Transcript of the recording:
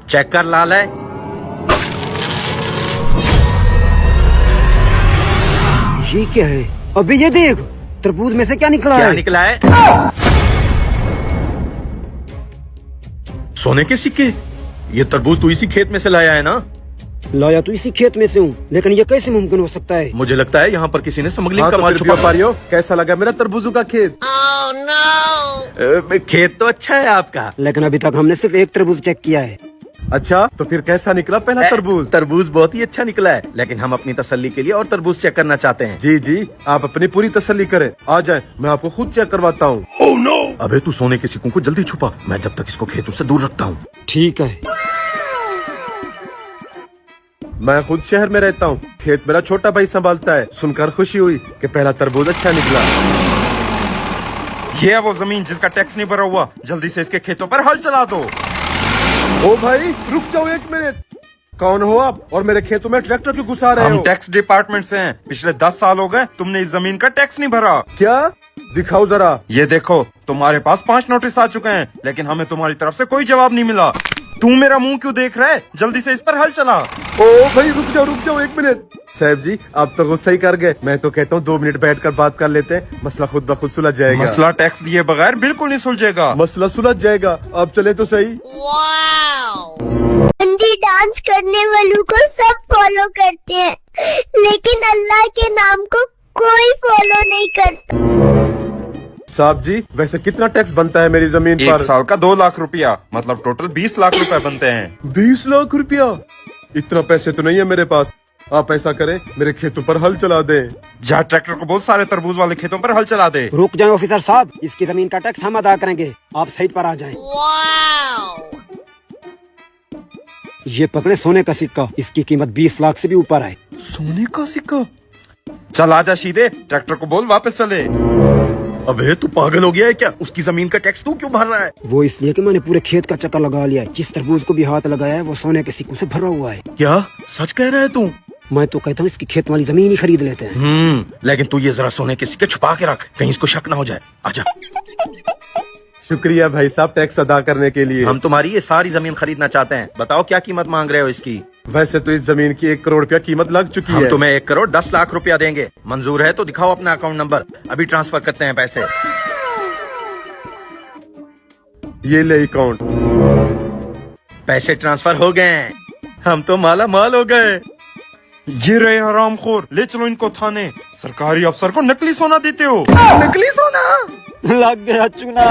Check कर लाल है। ये क्या है? अबे ये देख, तरबूज में से क्या निकला क्या है? निकला है? सोने के सिक्के। ये तरबूज तू इसी खेत में से लाया है ना? लाया तो इसी खेत में से हूँ, लेकिन ये कैसे मुमकिन हो सकता है? मुझे लगता है यहाँ पर किसी ने स्मगलिंग हाँ, का तो माल फिर छुपा। व्यापारियों, कैसा लगा मेरा तरबूजों का खेत? खेत तो अच्छा है आपका। लेकिन अभी तक हमने सिर्फ एक तरबूज चेक किया है। अच्छा, तो फिर कैसा निकला पहला तरबूज? तरबूज बहुत ही अच्छा निकला है, लेकिन हम अपनी तसल्ली के लिए और तरबूज चेक करना चाहते हैं। जी जी, आप अपनी पूरी तसल्ली करें। आ जाए, मैं आपको खुद चेक करवाता हूँ। Oh, no! अबे तू सोने के सिक्कों को जल्दी छुपा, मैं जब तक इसको खेतों से दूर रखता हूँ। ठीक है। मैं खुद शहर में रहता हूँ, खेत मेरा छोटा भाई संभालता है। सुनकर खुशी हुई कि पहला तरबूज अच्छा निकला। ये है वो जमीन जिसका टैक्स नहीं भरा हुआ, जल्दी से इसके खेतों पर हल चला दो। ओ भाई, रुक जाओ एक मिनट। कौन हो आप और मेरे खेतों में ट्रैक्टर क्यों घुसा रहे हम हो? टैक्स डिपार्टमेंट से हैं। पिछले 10 साल हो गए तुमने इस जमीन का टैक्स नहीं भरा। क्या? दिखाओ जरा। ये देखो, तुम्हारे पास 5 नोटिस आ चुके हैं, लेकिन हमें तुम्हारी तरफ से कोई जवाब नहीं मिला। तू मेरा मुंह क्यों देख रहा है? जल्दी से इस पर हल चला। ओ भाई, रुक जाओ एक मिनट। साहब जी, आप तो गुस्सा ही कर गए। मैं तो कहता हूँ 2 मिनट बैठकर बात कर लेते हैं, मसला खुद ब खुद सुलझ जाएगा। मसला टैक्स दिए बगैर बिल्कुल नहीं सुलझेगा। मसला सुलझ जाएगा, आप चले तो सही। हिंदी डांस करने वालों को सब फॉलो करते हैं, लेकिन अल्लाह के नाम को कोई फॉलो नहीं करता। साहब जी, वैसे कितना टैक्स बनता है मेरी जमीन पर? 1 साल का 2 लाख रुपया, मतलब टोटल 20 लाख रुपए बनते हैं। 20 लाख रुपया? इतना पैसे तो नहीं है मेरे पास। आप ऐसा करें, मेरे खेतों पर हल चला दें। जा ट्रैक्टर को बहुत सारे तरबूज वाले खेतों पर हल चला दे। रुक जाए ऑफिसर साहब, इसकी जमीन का टैक्स हम अदा करेंगे, आप साइड पर आ जाएं। ये पकड़े सोने का सिक्का, इसकी कीमत 20 लाख से भी ऊपर है। सोने का सिक्का? चल आजा सीधे, ट्रैक्टर को बोल वापस चले। अबे तू पागल हो गया है क्या? उसकी जमीन का टैक्स तू क्यों भर रहा है? वो इसलिए कि मैंने पूरे खेत का चक्कर लगा लिया है। जिस तरबूज को भी हाथ लगाया है वो सोने के सिक्कों से भरा हुआ है। क्या सच कह रहा है तू? मैं तो कहता हूँ इसकी खेत वाली जमीन ही खरीद लेते हैं। लेकिन तू ये जरा सोने के सिक्के छुपा के रख, कहीं इसको शक ना हो जाए। आजा। शुक्रिया भाई साहब टैक्स अदा करने के लिए। हम तुम्हारी ये सारी जमीन खरीदना चाहते हैं, बताओ क्या कीमत मांग रहे हो इसकी? वैसे तो इस जमीन की 1 करोड़ रुपया कीमत लग चुकी हम है। तुम्हें 1 करोड़ 10 लाख रुपया देंगे। मंजूर है तो दिखाओ अपना अकाउंट नंबर, अभी ट्रांसफर करते हैं पैसे। ये ले अकाउंट। पैसे ट्रांसफर हो गए हैं, हम तो माला माल हो गए। ये रहे हरामखोर, ले चलो इनको थाने। सरकारी अफसर को नकली सोना देते हो। नकली सोना? लग गया चूना।